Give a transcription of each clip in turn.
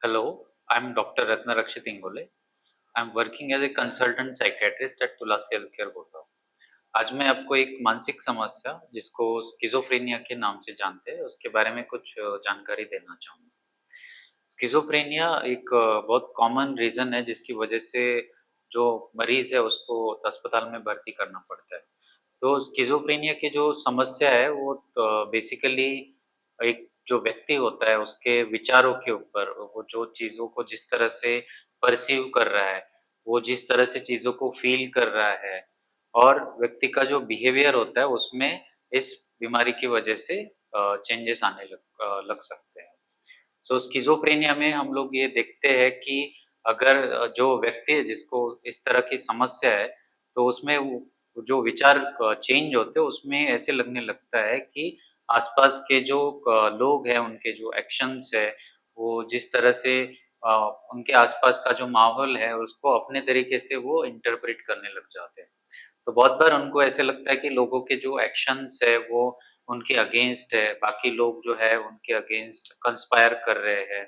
Hello, I'm Dr. Ratna Rakshit Ingole. I'm working as a consultant psychiatrist at Tulsi healthcare Gurgaon. आज मैं आपको एक मानसिक समस्या जिसको स्किज़ोफ्रेनिया के नाम से जानते हैं उसके बारे में कुछ जानकारी देना चाहूँगा। स्किज़ोफ्रेनिया एक बहुत कॉमन रीज़न है जिसकी वजह से जो मरीज़ है उसको अस्पताल में भर्ती करना पड़ता है। तो स्किज़ोफ्रेनिया की जो समस्या है वो बेसिकली एक जो व्यक्ति होता है उसके विचारों के ऊपर, वो जो चीज़ों को जिस तरह से परसीव कर रहा है, वो जिस तरह से चीज़ों को फ़ील कर रहा है और व्यक्ति का जो बिहेवियर होता है उसमें इस बीमारी की वजह से चेंजेस आने लग सकते हैं। सो स्किज़ोफ्रेनिया में हम लोग ये देखते हैं कि अगर जो व्यक्ति है जिसको इस तरह की समस्या है, तो उसमें वो जो विचार चेंज होते हैं उसमें ऐसे लगने लगता है कि आसपास के जो लोग हैं उनके जो एक्शंस है, वो जिस तरह से अ, उनके आसपास का जो माहौल है उसको अपने तरीके से वो इंटरप्रेट करने लग जाते हैं। तो बहुत बार उनको ऐसे लगता है कि लोगों के जो एक्शंस है वो उनके अगेंस्ट है, बाकी लोग जो है उनके अगेंस्ट कंस्पायर कर रहे हैं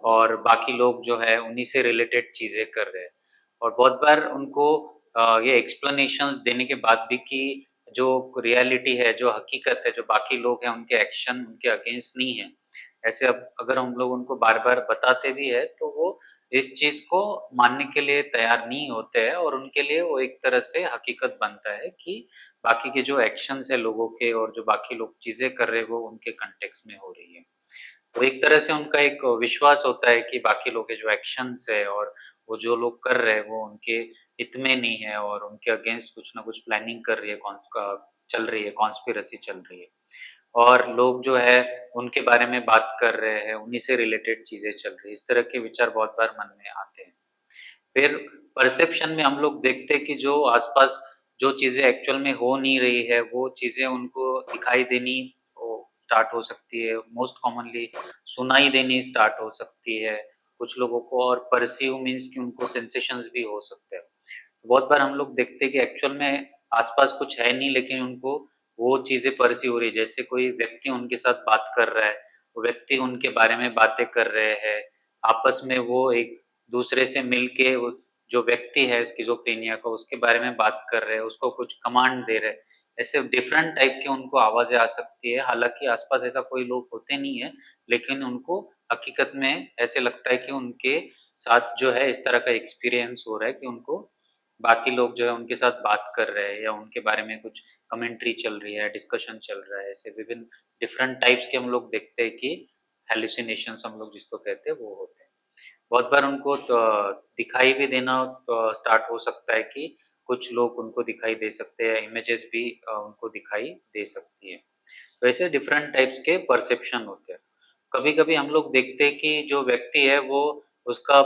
और बाकी लोग जो है उन्हीं से रिलेटेड चीज़ें कर रहे हैं। और बहुत बार उनको ये एक्सप्लेनेशंस देने के बाद भी कि जो रियलिटी है, जो हकीकत है, जो बाकी लोग हैं उनके एक्शन उनके अगेंस्ट नहीं है। ऐसे अब अगर हम लोग उनको बार-बार बताते भी हैं तो वो इस चीज़ को मानने के लिए तैयार नहीं होते हैं और उनके लिए वो एक तरह से हकीकत बनता है कि बाकी के जो एक्शंस है लोगों के और जो बाकी लोग चीज़ें कर रहे हैं वो उनके कॉन्टेक्स्ट में हो रही है। तो एक तरह से उनका एक विश्वास होता है कि बाकी लोग के जो एक्शंस है और वो जो लोग कर रहे हैं वो उनके हित में नहीं है और उनके अगेंस्ट कुछ ना कुछ प्लानिंग कर रही है चल रही है, कॉन्स्पिरेसी चल रही है। और लोग जो है उनके बारे में बात कर रहे हैं, उन्हीं से रिलेटेड चीज़ें चल रही है। इस तरह के विचार बहुत बार मन में आते हैं। फिर परसेप्शन में हम लोग देखते हैं कि जो आसपास जो चीज़ें एक्चुअल में हो नहीं रही है, वो चीज़ें उनको दिखाई देनी वो स्टार्ट हो सकती है। मोस्ट कॉमनली सुनाई देनी स्टार्ट हो सकती है कुछ लोगों को और पर्सीव मीन्स कि उनको सेंसेशंस भी हो सकते हैं। तो बहुत बार हम लोग देखते हैं कि एक्चुअल में आसपास कुछ है नहीं लेकिन उनको वो चीज़ें पर्सीव हो रही है। जैसे कोई व्यक्ति उनके साथ बात कर रहा है, वो व्यक्ति उनके बारे में बातें कर रहे हैं, आपस में वो एक दूसरे से मिलके वो जो व्यक्ति है स्किज़ोफ्रेनिया का उसके बारे में बात कर रहे हैं, उसको कुछ कमांड दे रहे हैं। ऐसे डिफरेंट टाइप के उनको आवाज़ें आ सकती है, हालाँकि आस-पास ऐसा कोई लोग होते नहीं है, लेकिन उनको हकीकत में ऐसे लगता है कि उनके साथ जो है इस तरह का एक्सपीरियंस हो रहा है कि उनको बाकी लोग जो है उनके साथ बात कर रहे हैं या उनके बारे में कुछ कमेंट्री चल रही है, डिस्कशन चल रहा है। ऐसे विभिन्न डिफरेंट टाइप्स के हम लोग देखते हैं कि हैलुसिनेशंस हम लोग जिसको कहते हैं वो होते हैं। बहुत बार उनको दिखाई भी देना स्टार्ट हो सकता है कि कुछ लोग उनको दिखाई दे सकते हैं, इमेजेस भी उनको दिखाई दे सकती है। तो ऐसे डिफरेंट टाइप्स के परसेप्शन होते हैं। कभी-कभी हम लोग देखते हैं कि जो व्यक्ति है वो उसका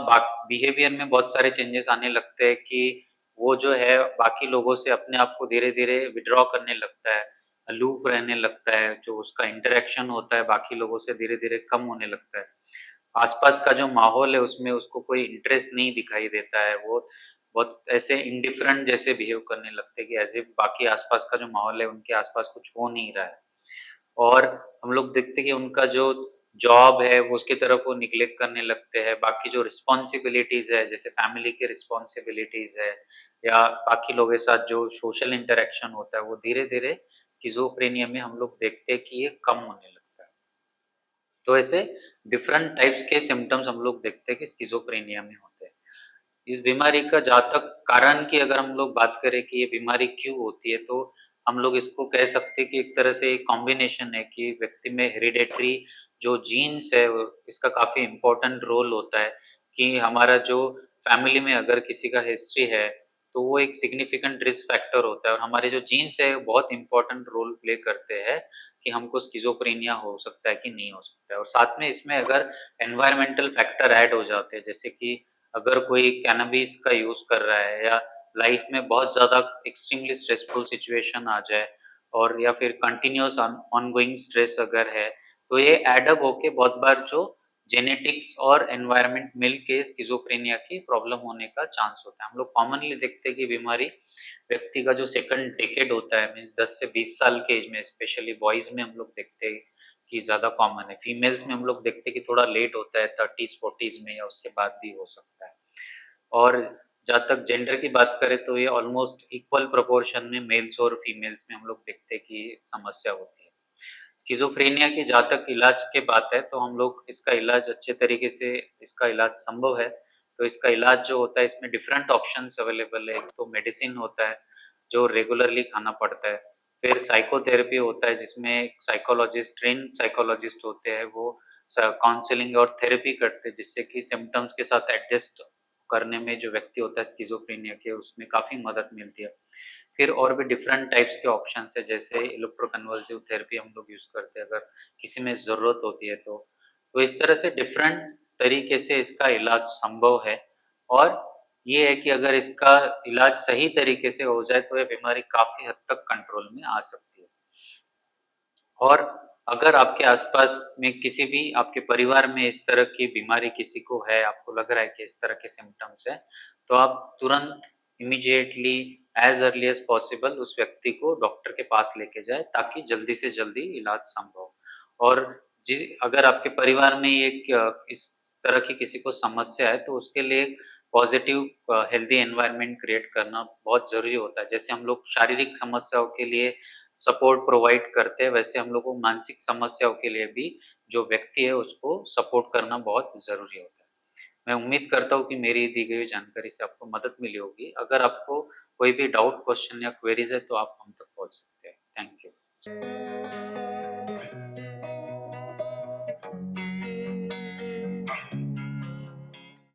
बिहेवियर में बहुत सारे चेंजेस आने लगते हैं कि वो जो है बाकी लोगों से अपने आप को धीरे-धीरे विथड्रॉ करने लगता है, अलूफ रहने लगता है, जो उसका इंटरैक्शन होता है बाकी लोगों से धीरे-धीरे कम होने लगता है। आस-पास का जो माहौल है उसमें उसको कोई इंटरेस्ट नहीं दिखाई देता है, वो बहुत ऐसे इंडिफरेंट जैसे बिहेव करने लगते हैं कि एज़ इफ बाकी आस-पास का जो माहौल है उनके आस-पास कुछ हो नहीं रहा है। और हम लोग देखते हैं कि उनका जो जॉब है वो उसकी तरफ वो निग्लेक्ट करने लगते हैं, बाकी जो रिस्पॉन्सिबिलिटीज़ है जैसे फैमिली की रिस्पॉन्सिबिलिटीज़ है या बाकी लोगों के साथ जो सोशल इंटरैक्शन होता है वो धीरे-धीरे स्किज़ोफ्रेनिया में हम लोग देखते हैं कि ये कम होने लगता है। तो ऐसे डिफरेंट टाइप्स के सिम्पटम्स हम लोग देखते हैं कि स्किज़ोफ्रेनिया में होते हैं। इस बीमारी का जहाँ तक कारण की अगर हम लोग बात करें कि ये बीमारी क्यों होती है, तो हम लोग इसको कह सकते हैं कि एक तरह से एक कॉम्बिनेशन है कि व्यक्ति में हेरिडिटरी जो जीन्स है वो इसका काफ़ी इम्पोर्टेंट रोल होता है कि हमारा जो फैमिली में अगर किसी का हिस्ट्री है, तो वो एक सिग्निफिकेंट रिस्क फैक्टर होता है और हमारे जो जीन्स है, वो बहुत इम्पोर्टेंट रोल प्ले करते हैं कि हमको स्किज़ोफ्रेनिया हो सकता है कि नहीं हो सकता है और साथ में इसमें अगर एनवायरमेंटल फैक्टर ऐड हो जाते हैं, जैसे कि अगर कोई कैनबिस का यूज़ कर रहा है या लाइफ में बहुत ज़्यादा एक्सट्रीमली स्ट्रेसफुल सिचुएशन आ जाए और या फिर कंटिन्यूअस ऑनगोइंग स्ट्रेस अगर है, तो ये एड अप होके बहुत बार जो जेनेटिक्स और एनवायरनमेंट मिल के स्किज़ोफ्रेनिया की प्रॉब्लम होने का चांस होता है। हम लोग कॉमनली देखते हैं कि बीमारी व्यक्ति का जो सेकंड डेकेड होता है मीन्स 10 से 20 साल के एज में स्पेशली बॉयज़ में हम लोग देखते हैं की ज़्यादा कॉमन है। फीमेल्स में हम लोग देखते हैं कि थोड़ा लेट होता है 30s 40s में या उसके बाद भी हो सकता है। और जहाँ तक जेंडर की बात करें तो ये ऑलमोस्ट इक्वल प्रोपोर्शन में मेल्स और फीमेल्स में हम लोग देखते हैं कि समस्या होती है। स्किज़ोफ्रेनिया की जहाँ तक इलाज की बात है तो हम लोग इसका इलाज अच्छे तरीके से इसका इलाज संभव है। तो इसका इलाज जो होता है इसमें डिफरेंट ऑप्शंस अवेलेबल है। एक तो मेडिसिन होता है जो रेगुलरली खाना पड़ता है। फिर साइकोथेरेपी होता है जिसमें साइकोलॉजिस्ट ट्रेन्ड साइकोलॉजिस्ट होते हैं वो काउंसलिंग और थेरेपी करते हैं जिससे कि सिम्पटम्स के साथ एडजस्ट करने में जो व्यक्ति होता है स्किज़ोफ्रेनिया के उसमें काफ़ी मदद मिलती है। फिर और भी डिफरेंट टाइप्स के ऑप्शंस है जैसे इलेक्ट्रोकन्वल्सिव थेरेपी हम लोग यूज़ करते हैं अगर किसी में ज़रूरत होती है तो। तो इस तरह से डिफरेंट तरीके से इसका इलाज संभव है और ये है कि अगर इसका इलाज सही तरीके से हो जाए तो ये बीमारी काफ़ी हद तक कंट्रोल में आ सकती है। और अगर आपके आस-पास में किसी भी आपके परिवार में इस तरह की बीमारी किसी को है, आपको लग रहा है कि इस तरह के सिम्पटम्स हैं, तो आप तुरंत immediately as early as possible उस व्यक्ति को डॉक्टर के पास लेके जाएँ ताकि जल्दी से जल्दी इलाज संभव हो। और जी अगर आपके परिवार में ये इस तरह की किसी को समस्या है तो उसके लिए पॉज़िटिव हेल्दी एनवायरनमेंट क्रिएट करना बहुत ज़रूरी होता है। जैसे हम लोग शारीरिक समस्याओं के लिए सपोर्ट प्रोवाइड करते हैं, वैसे हम लोग को मानसिक समस्याओं के लिए भी जो व्यक्ति है उसको सपोर्ट करना बहुत ज़रूरी होता है। मैं उम्मीद करता हूँ कि मेरी दी गई जानकारी से आपको मदद मिली होगी। अगर आपको कोई भी डाउट, क्वेश्चन या क्वेरीज़ है तो आप हम तक पहुँच सकते हैं। Thank you.